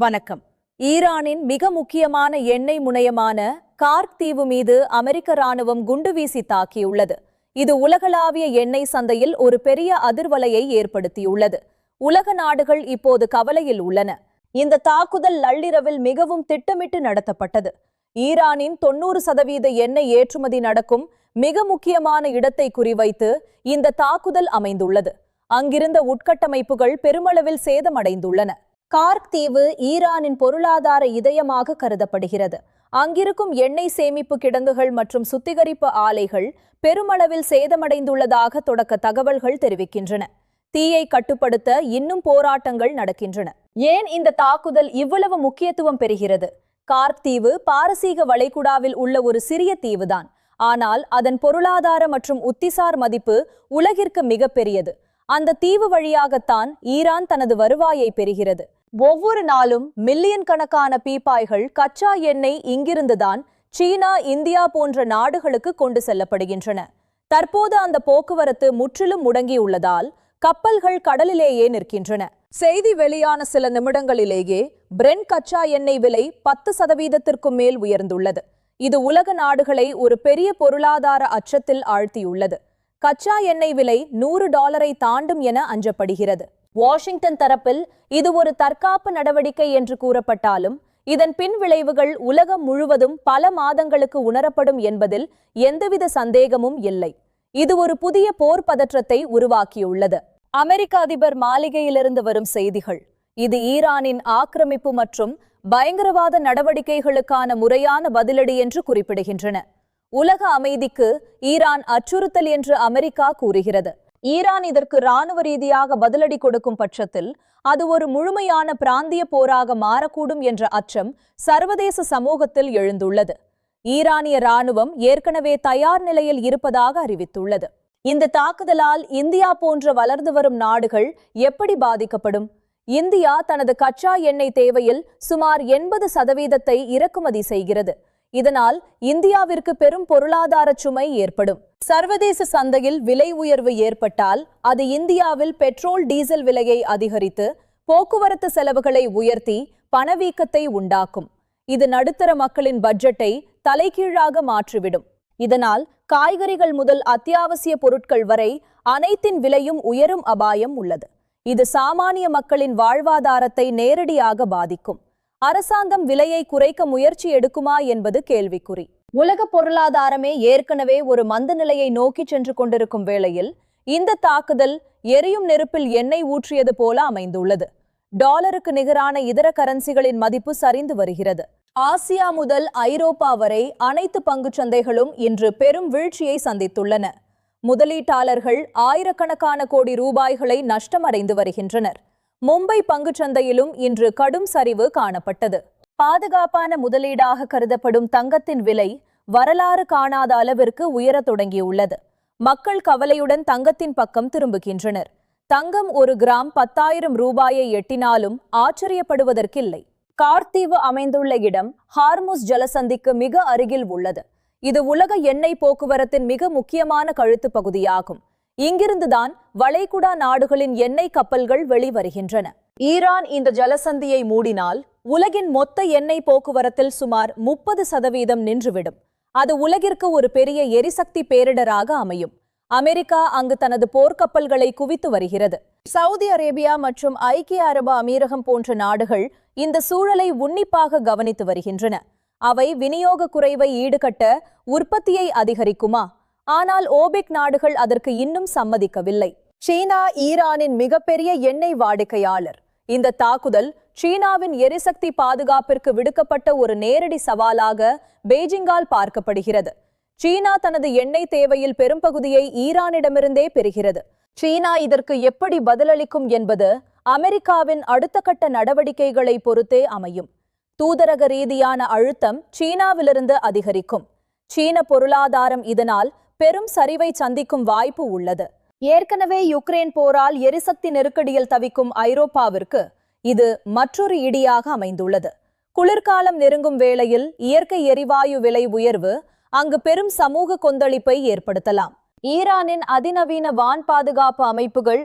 வணக்கம். ஈரானின் மிக முக்கியமான எண்ணெய் முனையமான கார்க் தீவு மீது அமெரிக்க ராணுவம் குண்டுவீசி தாக்கியுள்ளது. இது உலகளாவிய எண்ணெய் சந்தையில் ஒரு பெரிய அதிர்வலையை ஏற்படுத்தியுள்ளது. உலக நாடுகள் இப்போது கவலையில் உள்ளன. இந்த தாக்குதல் நள்ளிரவில் மிகவும் திட்டமிட்டு நடத்தப்பட்டது. ஈரானின் 90% எண்ணெய் ஏற்றுமதி நடக்கும் மிக முக்கியமான இடத்தை குறிவைத்து இந்த தாக்குதல் அமைந்துள்ளது. அங்கிருந்த உட்கட்டமைப்புகள் பெருமளவில் சேதமடைந்துள்ளன. கார்க் தீவு ஈரானின் பொருளாதார இதயமாக கருதப்படுகிறது. அங்கிருக்கும் எண்ணெய் சேமிப்பு கிடங்குகள் மற்றும் சுத்திகரிப்பு ஆலைகள் பெருமளவில் சேதமடைந்துள்ளதாக தொடக்க தகவல்கள் தெரிவிக்கின்றன. தீயை கட்டுப்படுத்த இன்னும் போராட்டங்கள் நடக்கின்றன. ஏன் இந்த தாக்குதல் இவ்வளவு முக்கியத்துவம் பெறுகிறது? கார்க் தீவு பாரசீக வளைகுடாவில் உள்ள ஒரு சிறிய தீவுதான். ஆனால் அதன் பொருளாதார மற்றும் உத்திசார் மதிப்பு உலகிற்கு மிகப்பெரியது. அந்த தீவு வழியாகத்தான் ஈரான் தனது வருவாயை பெறுகிறது. ஒவ்வொரு நாளும் மில்லியன் கணக்கான பீப்பாய்கள் கச்சா எண்ணெய் இங்கிருந்துதான் சீனா, இந்தியா போன்ற நாடுகளுக்கு கொண்டு செல்லப்படுகின்றன. தற்போது அந்த போக்குவரத்து முற்றிலும் முடங்கியுள்ளதால் கப்பல்கள் கடலிலேயே நிற்கின்றன. செய்தி வெளியான சில நிமிடங்களிலேயே பிரெண்ட் கச்சா எண்ணெய் விலை 10% மேல் உயர்ந்துள்ளது. இது உலக நாடுகளை ஒரு பெரிய பொருளாதார அச்சத்தில் ஆழ்த்தியுள்ளது. கச்சா எண்ணெய் விலை $100 தாண்டும் என அஞ்சப்படுகிறது. வாஷிங்டன் தரப்பில் இது ஒரு தற்காப்பு நடவடிக்கை என்று கூறப்பட்டாலும் இதன் பின் விளைவுகள் உலகம் முழுவதும் பல மாதங்களுக்கு உணரப்படும் என்பதில் எந்தவித சந்தேகமும் இல்லை. இது ஒரு புதிய போர் பதற்றத்தை உருவாக்கியுள்ளது. அமெரிக்க அதிபர் மாளிகையிலிருந்து வரும் செய்திகள் இது ஈரானின் ஆக்கிரமிப்பு மற்றும் பயங்கரவாத நடவடிக்கைகளுக்கான முறையான பதிலடி என்று குறிப்பிடுகின்றன. உலக அமைதிக்கு ஈரான் அச்சுறுத்தல் என்று அமெரிக்கா கூறுகிறது. ஈரான் இதற்கு இராணுவ ரீதியாக பதிலடி கொடுக்கும் பட்சத்தில் அது ஒரு முழுமையான பிராந்திய போராக மாறக்கூடும் என்ற அச்சம் சர்வதேச சமூகத்தில் எழுந்துள்ளது. ஈரானிய இராணுவம் ஏற்கனவே தயார் நிலையில் இருப்பதாக அறிவித்துள்ளது. இந்த தாக்குதலால் இந்தியா போன்ற வளர்ந்து வரும் நாடுகள் எப்படி பாதிக்கப்படும்? இந்தியா தனது கச்சா எண்ணெய் தேவையில் சுமார் 80% இறக்குமதி செய்கிறது. இதனால் இந்தியாவிற்கு பெரும் பொருளாதார சுமை ஏற்படும். சர்வதேச சந்தையில் விலை உயர்வு ஏற்பட்டால் அது இந்தியாவில் பெட்ரோல், டீசல் விலையை அதிகரித்து போக்குவரத்து செலவுகளை உயர்த்தி பணவீக்கத்தை உண்டாக்கும். இது நடுத்தர மக்களின் பட்ஜெட்டை தலைகீழாக மாற்றிவிடும். இதனால் காய்கறிகள் முதல் அத்தியாவசிய பொருட்கள் வரை அனைத்தின் விலையும் உயரும் அபாயம் உள்ளது. இது சாமானிய மக்களின் வாழ்வாதாரத்தை நேரடியாக பாதிக்கும். அரசாங்கம் விலையை குறைக்க முயற்சி எடுக்குமா என்பது கேள்விக்குறி. உலக பொருளாதாரமே ஏற்கனவே ஒரு மந்த நிலையை நோக்கி சென்று கொண்டிருக்கும் வேளையில் இந்த தாக்குதல் எரியும் நெருப்பில் எண்ணெய் ஊற்றியது போல அமைந்துள்ளது. டாலருக்கு நிகரான இதர கரன்சிகளின் மதிப்பு சரிந்து வருகிறது. ஆசியா முதல் ஐரோப்பா வரை அனைத்து பங்குச்சந்தைகளும் இன்று பெரும் வீழ்ச்சியை சந்தித்துள்ளன. முதலீட்டாளர்கள் ஆயிரக்கணக்கான கோடி ரூபாய்களை நஷ்டமடைந்து வருகின்றனர். மும்பை பங்குச்சந்தையிலும் இன்று கடும் சரிவு காணப்பட்டது. பாதுகாப்பான முதலீடாக கருதப்படும் தங்கத்தின் விலை வரலாறு காணாத அளவிற்கு உயரத் தொடங்கியுள்ளது. மக்கள் கவலையுடன் தங்கத்தின் பக்கம் திரும்புகின்றனர். தங்கம் ஒரு கிராம் 10,000 ரூபாயை எட்டினாலும் ஆச்சரியப்படுவதற்கில்லை. கார்க் தீவு அமைந்துள்ள இடம் ஹார்முஸ் ஜலசந்திக்கு மிக அருகில் உள்ளது. இது உலக எண்ணெய் போக்குவரத்தின் மிக முக்கியமான கழுத்து பகுதியாகும். இங்கிருந்துதான் வளைகுடா நாடுகளின் எண்ணெய் கப்பல்கள் வெளிவருகின்றன. ஈரான் இந்த ஜலசந்தியை மூடினால் உலகின் மொத்த எண்ணெய் போக்குவரத்தில் சுமார் 30% நின்றுவிடும். அது உலகிற்கு ஒரு பெரிய எரிசக்தி பேரிடராக அமையும். அமெரிக்கா அங்கு தனது போர்க்கப்பல்களை குவித்து வருகிறது. சவுதி அரேபியா மற்றும் ஐக்கிய அரபு அமீரகம் போன்ற நாடுகள் இந்த சூழலை உன்னிப்பாக கவனித்து வருகின்றன. அவை விநியோக குறைவை ஈடுகட்ட உற்பத்தியை அதிகரிக்குமா? ஆனால் ஓபெக் நாடுகள் அதற்கு இன்னும் சம்மதிக்கவில்லை. சீனா ஈரானின் மிகப்பெரிய எண்ணெய் வாடிக்கையாளர். இந்த தாக்குதல் சீனாவின் எரிசக்தி பாதுகாப்பிற்கு விடுக்கப்பட்ட ஒரு நேரடி சவாலாக பெய்ஜிங்கால் பார்க்கப்படுகிறது. சீனா தனது எண்ணெய் தேவையில் பெரும்பகுதியை ஈரானிடமிருந்தே பெறுகிறது. சீனா இதற்கு எப்படி பதிலளிக்கும் என்பது அமெரிக்காவின் அடுத்த கட்ட நடவடிக்கைகளை பொறுத்தே அமையும். தூதரக ரீதியான அழுத்தம் சீனாவிலிருந்து அதிகரிக்கும். சீன பொருளாதாரம் இதனால் பெரும் சரிவை சந்திக்கும் வாய்ப்பு உள்ளது. ஏற்கனவே யுக்ரைன் போரால் எரிசக்தி நெருக்கடியில் தவிக்கும் ஐரோப்பாவிற்கு இது மற்றொரு இடியாக அமைந்துள்ளது. குளிர்காலம் நெருங்கும் வேளையில் இயற்கை எரிவாயு விலை உயர்வு அங்கு பெரும் சமூக கொந்தளிப்பை ஏற்படுத்தலாம். ஈரானின் அதிநவீன வான் பாதுகாப்பு அமைப்புகள்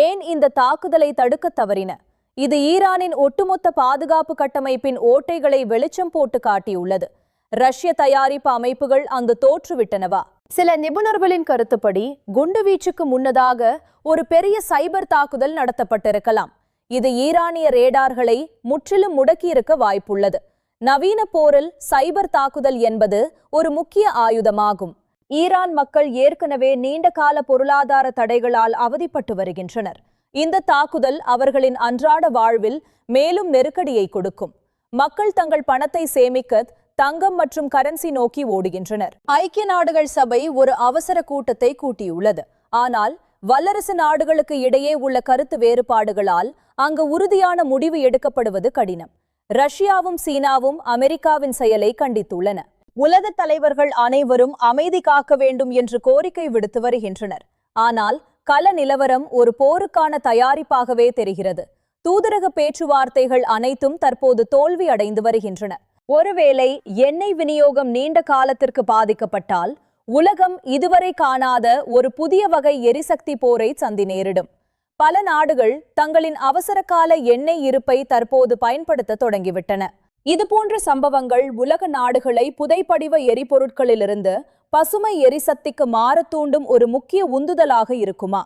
ஏன் இந்த தாக்குதலை தடுக்க தவறின? இது ஈரானின் ஒட்டுமொத்த பாதுகாப்பு கட்டமைப்பின் ஓட்டைகளை வெளிச்சம் போட்டு காட்டியுள்ளது. ரஷ்ய தயாரிப்பு அமைப்புகள் அங்கு தோற்றுவிட்டனவா? சில நிபுணர்களின் கருத்துப்படி குண்டுவீச்சுக்கு முன்னதாக ஒரு பெரிய சைபர் தாக்குதல் நடத்தப்பட்டிருக்கலாம். இது ஈரானிய ரேடார்களை முற்றிலும் முடக்கியிருக்க வாய்ப்புள்ளது. நவீன போரில் சைபர் தாக்குதல் என்பது ஒரு முக்கிய ஆயுதமாகும். ஈரான் மக்கள் ஏற்கனவே நீண்ட கால பொருளாதார தடைகளால் அவதிப்பட்டு வருகின்றனர். இந்த தாக்குதல் அவர்களின் அன்றாட வாழ்வில் மேலும் நெருக்கடியை கொடுக்கும். மக்கள் தங்கள் பணத்தை சேமிக்க தங்கம் மற்றும் கரன்சி நோக்கி ஓடுகின்றனர். ஐக்கிய நாடுகள் சபை ஒரு அவசர கூட்டத்தை கூட்டியுள்ளது. ஆனால் வல்லரசு நாடுகளுக்கு இடையே உள்ள கருத்து வேறுபாடுகளால் அங்கு உறுதியான முடிவு எடுக்கப்படுவது கடினம். ரஷ்யாவும் சீனாவும் அமெரிக்காவின் செயலை கண்டித்துள்ளன. உலக தலைவர்கள் அனைவரும் அமைதி காக்க வேண்டும் என்று கோரிக்கை விடுத்து வருகின்றனர். ஆனால் கள நிலவரம் ஒரு போருக்கான தயாரிப்பாகவே தெரிகிறது. தூதரக பேச்சுவார்த்தைகள் அனைத்தும் தற்போது தோல்வி அடைந்து வருகின்றன. ஒருவேளை எண்ணெய் விநியோகம் நீண்ட காலத்திற்கு பாதிக்கப்பட்டால் உலகம் இதுவரை காணாத ஒரு புதிய வகை எரிசக்தி போரை சந்தி நேரிடும். பல நாடுகள் தங்களின் அவசரகால எண்ணெய் இருப்பை தற்போது பயன்படுத்த தொடங்கிவிட்டன. இதுபோன்ற சம்பவங்கள் உலக நாடுகளை புதைப்படிவ எரிபொருட்களிலிருந்து பசுமை எரிசக்திக்கு மாற தூண்டும் ஒரு முக்கிய உந்துதலாக இருக்குமா?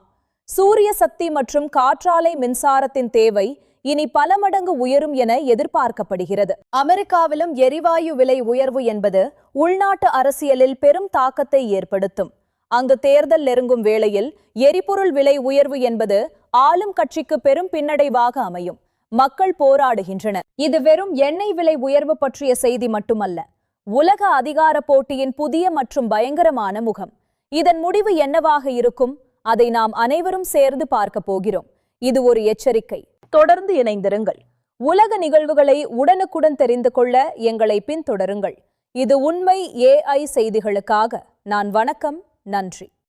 சூரிய சக்தி மற்றும் காற்றாலை மின்சாரத்தின் தேவை இனி பல மடங்கு உயரும் என எதிர்பார்க்கப்படுகிறது. அமெரிக்காவிலும் எரிவாயு விலை உயர்வு என்பது உள்நாட்டு அரசியலில் பெரும் தாக்கத்தை ஏற்படுத்தும். அங்கு தேர்தல் நெருங்கும் வேளையில் எரிபொருள் விலை உயர்வு என்பது ஆளும் கட்சிக்கு பெரும் பின்னடைவாக அமையும். மக்கள் போராடுகின்றனர். இது வெறும் எண்ணெய் விலை உயர்வு பற்றிய செய்தி மட்டுமல்ல, உலக அதிகார போட்டியின் புதிய மற்றும் பயங்கரமான முகம். இதன் முடிவு என்னவாக இருக்கும்? அதை நாம் அனைவரும் சேர்ந்து பார்க்க போகிறோம். இது ஒரு எச்சரிக்கை. தொடர்ந்து இணைந்திருங்கள். உலக நிகழ்வுகளை உடனுக்குடன் தெரிந்து கொள்ள எங்களை பின்தொடருங்கள். இது உண்மை AI செய்திகளுக்காக. நான் வணக்கம். நன்றி.